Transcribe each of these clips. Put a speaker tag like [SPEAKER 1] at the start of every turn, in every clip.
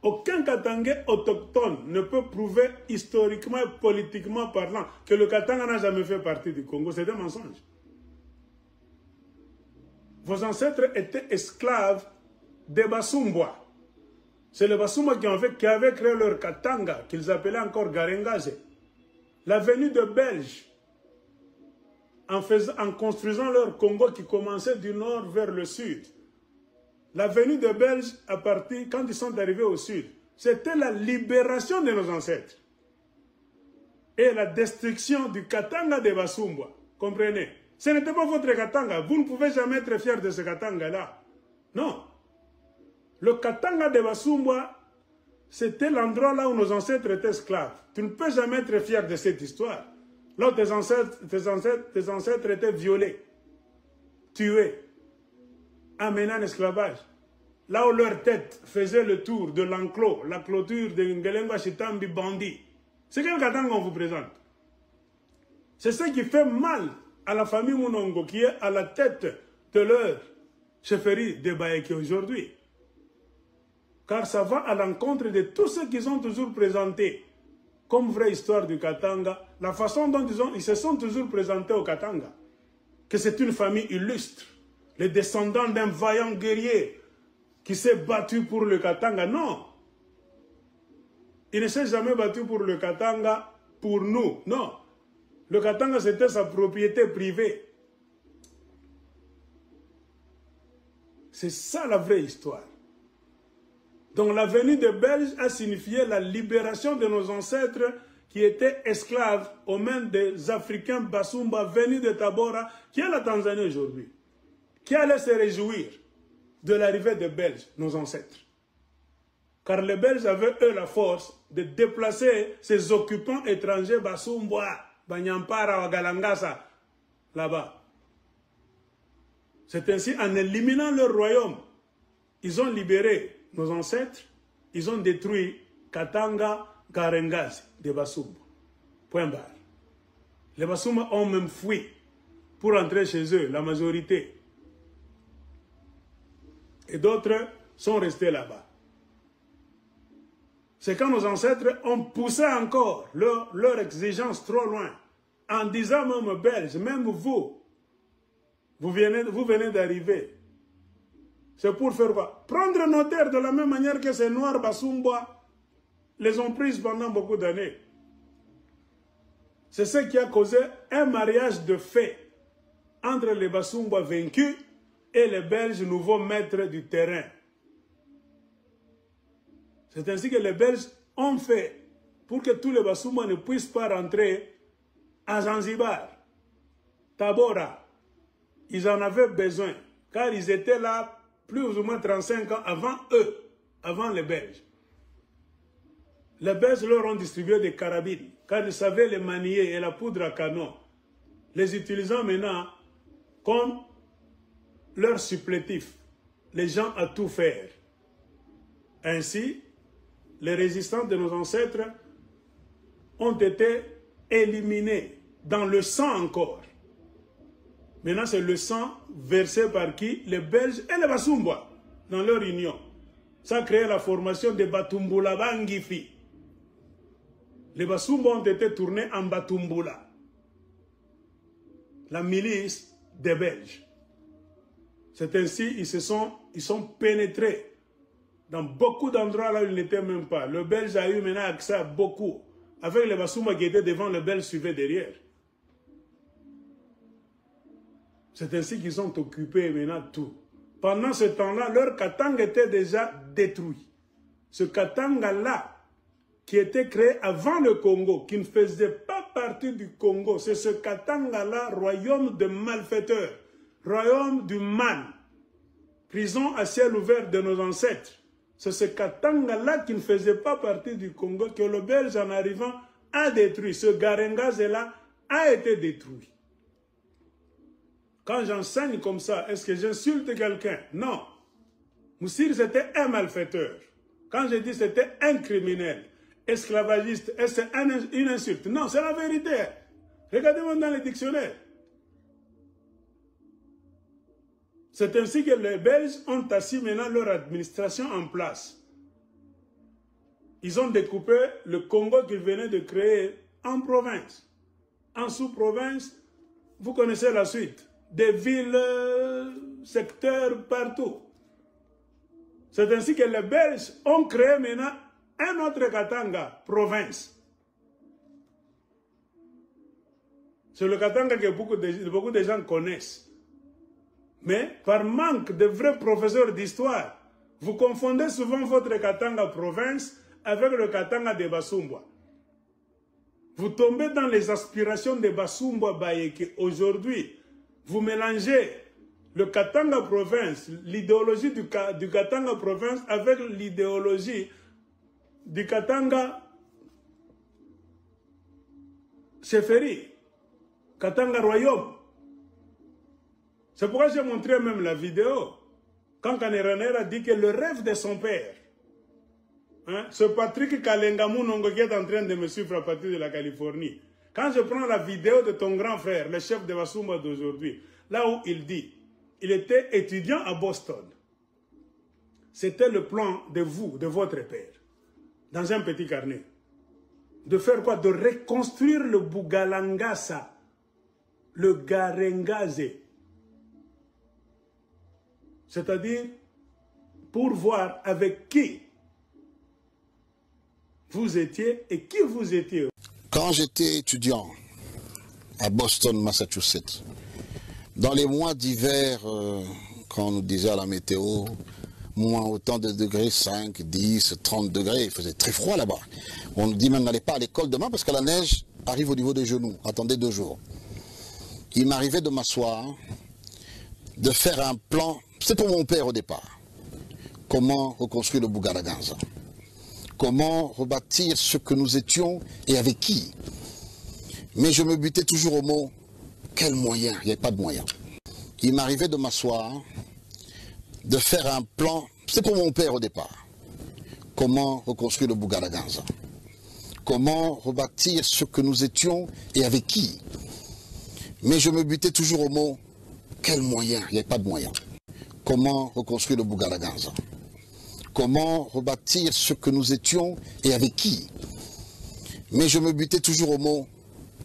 [SPEAKER 1] Aucun Katangais autochtone ne peut prouver historiquement et politiquement parlant que le Katanga n'a jamais fait partie du Congo. C'est un mensonge. Vos ancêtres étaient esclaves des Basumbois. C'est les Basumbois qui avaient créé leur Katanga, qu'ils appelaient encore Garengase. La venue de Belges, en construisant leur Congo qui commençait du nord vers le sud. La venue de Belges, quand ils sont arrivés au sud, c'était la libération de nos ancêtres. Et la destruction du Katanga de Basumbois. Comprenez? Ce n'était pas votre Katanga. Vous ne pouvez jamais être fier de ce Katanga-là. Non. Le Katanga de Basumbois, c'était l'endroit là où nos ancêtres étaient esclaves. Tu ne peux jamais être fier de cette histoire. Là où tes ancêtres étaient violés, tués, amenés en esclavage. Là où leur tête faisait le tour de l'enclos, la clôture de Ngelengwa Chitambi bandit. C'est quel Katanga on vous présente? C'est ce qui fait mal à la famille Mounongo qui est à la tête de leur chefferie de Baïki aujourd'hui. Car ça va à l'encontre de tout ce qu'ils ont toujours présenté comme vraie histoire du Katanga, la façon dont ils se sont toujours présentés au Katanga. Que c'est une famille illustre, les descendants d'un vaillant guerrier qui s'est battu pour le Katanga. Non. Il ne s'est jamais battu pour le Katanga pour nous. Non. Le Katanga, c'était sa propriété privée. C'est ça la vraie histoire. Donc la venue des Belges a signifié la libération de nos ancêtres qui étaient esclaves aux mains des Africains Basumba venus de Tabora, qui est la Tanzanie aujourd'hui, qui allaient se réjouir de l'arrivée des Belges, nos ancêtres. Car les Belges avaient, eux, la force de déplacer ces occupants étrangers Basumba, Banyampara, Wagalangasa, là-bas. C'est ainsi, en éliminant leur royaume, ils ont libéré nos ancêtres, ils ont détruit Katanga, Garengase, des Basumba. Point barre. Les Basumba ont même fui pour entrer chez eux, la majorité. Et d'autres sont restés là-bas. C'est quand nos ancêtres ont poussé encore leur exigence trop loin, en disant même Belges, même vous venez d'arriver. C'est pour faire quoi? Prendre nos terres de la même manière que ces Noirs Basumba les ont prises pendant beaucoup d'années. C'est ce qui a causé un mariage de fait entre les Basumba vaincus et les Belges nouveaux maîtres du terrain. C'est ainsi que les Belges ont fait pour que tous les Basumba ne puissent pas rentrer à Zanzibar, Tabora. Ils en avaient besoin, car ils étaient là plus ou moins 35 ans avant eux, avant les Belges. Les Belges leur ont distribué des carabines, car ils savaient les manier et la poudre à canon, les utilisant maintenant comme leur supplétif, les gens à tout faire. Ainsi, les résistants de nos ancêtres ont été éliminés dans le sang encore. Maintenant, c'est le sang versé par qui? Les Belges et les Basumba, dans leur union. Ça a créé la formation des Batumbula Bangifi. Les Basumba ont été tournés en Batumbula, la milice des Belges. C'est ainsi qu'ils sont pénétrés dans beaucoup d'endroits là où ils n'étaient même pas. Le Belge a eu maintenant accès à beaucoup. Avec les Basumba qui étaient devant, le Belge suivait derrière. C'est ainsi qu'ils ont occupé maintenant tout. Pendant ce temps-là, leur Katanga était déjà détruit. Ce Katanga-là, qui était créé avant le Congo, qui ne faisait pas partie du Congo, c'est ce Katanga-là, royaume de malfaiteurs, royaume du mal, prison à ciel ouvert de nos ancêtres. C'est ce Katanga-là qui ne faisait pas partie du Congo que le Belge, en arrivant, a détruit. Ce Garengase-là a été détruit. Quand j'enseigne comme ça, est-ce que j'insulte quelqu'un? Non. Moussir, c'était un malfaiteur. Quand je dis c'était un criminel, esclavagiste, est-ce une insulte? Non, c'est la vérité. Regardez-moi dans les dictionnaires. C'est ainsi que les Belges ont assis maintenant leur administration en place. ils ont découpé le Congo qu'ils venaient de créer en province. En sous-province, vous connaissez la suite. Des villes, secteurs, partout. C'est ainsi que les Belges ont créé maintenant un autre Katanga, province. C'est le Katanga que beaucoup de gens connaissent. Mais par manque de vrais professeurs d'histoire, vous confondez souvent votre Katanga province avec le Katanga de Basumba. Vous tombez dans les aspirations de Basumba Bayeke. Aujourd'hui, vous mélangez le Katanga province, l'idéologie du Katanga province avec l'idéologie du Katanga Chefferie, Katanga royaume. C'est pourquoi j'ai montré même la vidéo quand Kaneranera a dit que le rêve de son père, hein, ce Patrick Kalengamunongo qui est en train de me suivre à partir de la Californie, quand je prends la vidéo de ton grand frère, le chef de Basumba d'aujourd'hui, là où il dit, il était étudiant à Boston. C'était le plan de vous, de votre père, dans un petit carnet. De faire quoi? De reconstruire le Bugalangasa, le Garengaze. C'est-à-dire, pour voir avec qui vous étiez et qui vous étiez.
[SPEAKER 2] Quand j'étais étudiant à Boston, Massachusetts, dans les mois d'hiver, quand on nous disait à la météo, moins autant de degrés, 5, 10, 30 degrés, il faisait très froid là-bas. On nous dit même n'allez pas à l'école demain parce que la neige arrive au niveau des genoux, attendez 2 jours. Il m'arrivait de m'asseoir, de faire un plan, c'était pour mon père au départ, comment reconstruire le Bugalaganza, comment rebâtir ce que nous étions et avec qui. Mais je me butais toujours au mot, quel moyen? Il n'y avait pas de moyen. Il m'arrivait de m'asseoir, de faire un plan, c'était pour mon père au départ, comment reconstruire le Bugalaganza, comment rebâtir ce que nous étions et avec qui. Mais je me butais toujours au mot, quel moyen? Il n'y avait pas de moyen. Comment reconstruire le Bugalaganza, comment rebâtir ce que nous étions et avec qui. Mais je me butais toujours au mot,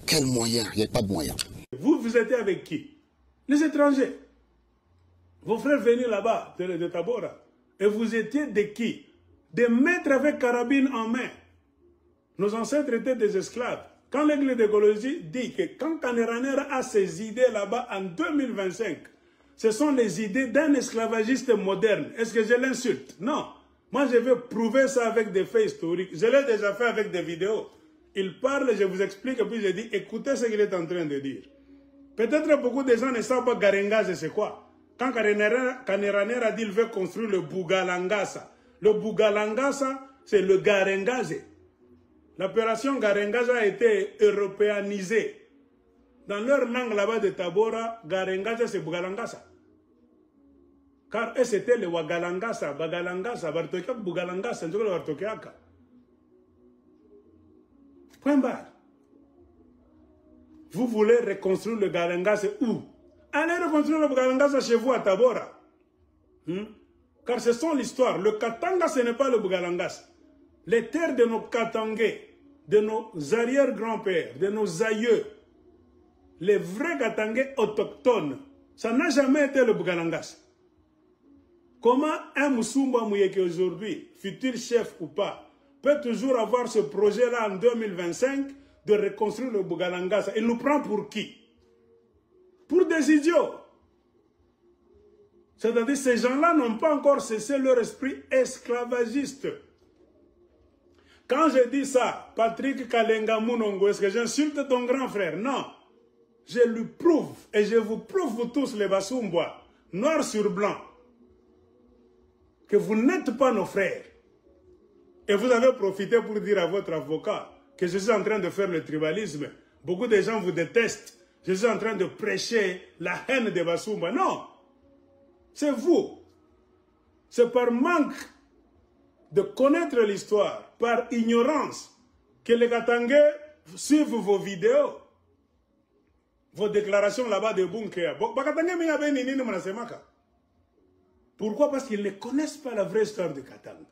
[SPEAKER 2] quel moyen? Il n'y avait pas de moyen.
[SPEAKER 1] Vous étiez avec qui? Les étrangers. Vos frères venaient là-bas, de Tabora. Et vous étiez de qui? Des maîtres avec carabine en main. Nos ancêtres étaient des esclaves. Quand l'Église d'écologie dit que quand Kaneranera a ses idées là-bas en 2025, ce sont les idées d'un esclavagiste moderne. Est-ce que je l'insulte? Non. Moi, je vais prouver ça avec des faits historiques. Je l'ai déjà fait avec des vidéos. Il parle, je vous explique, et puis je dis, écoutez ce qu'il est en train de dire. Peut-être beaucoup de gens ne savent pas Garengaze, c'est quoi. Quand Kaneranera dit qu'il veut construire le Bugalangasa, le Bugalangasa, c'est le Garengaze. L'opération Garengaze a été européanisée. Dans leur langue là-bas de Tabora, Garengaze c'est Bugalangasa. Car eux c'était le Wagalangasa, Bagalangasa, Bartokiak, Bugalangasa, c'est le Bartokiaka. Point barre. Vous voulez reconstruire le Garengaze où? Allez reconstruire le Bugalangasa chez vous à Tabora. Car ce sont l'histoire. Le Katanga ce n'est pas le Bugalangasa. Les terres de nos Katangais, de nos arrière-grands-pères, de nos aïeux, les vrais Katangais autochtones, ça n'a jamais été le Bugalangasa. Comment un Musumba Mouyeke aujourd'hui, futur chef ou pas, peut toujours avoir ce projet-là en 2025 de reconstruire le Bugalangasa? Il nous prend pour qui? Pour des idiots. C'est-à-dire ces gens-là n'ont pas encore cessé leur esprit esclavagiste. Quand je dis ça, Patrick Kalengamunongo, est-ce que j'insulte ton grand frère? Non. Je lui prouve, et je vous prouve vous tous les Basumba, noir sur blanc, que vous n'êtes pas nos frères. Et vous avez profité pour dire à votre avocat que je suis en train de faire le tribalisme. Beaucoup de gens vous détestent. Je suis en train de prêcher la haine des Basumba. Non. C'est vous. C'est par manque de connaître l'histoire, par ignorance, que les Katangais suivent vos vidéos, vos déclarations là-bas de Bunker. Pourquoi? Parce qu'ils ne connaissent pas la vraie histoire de Katanga.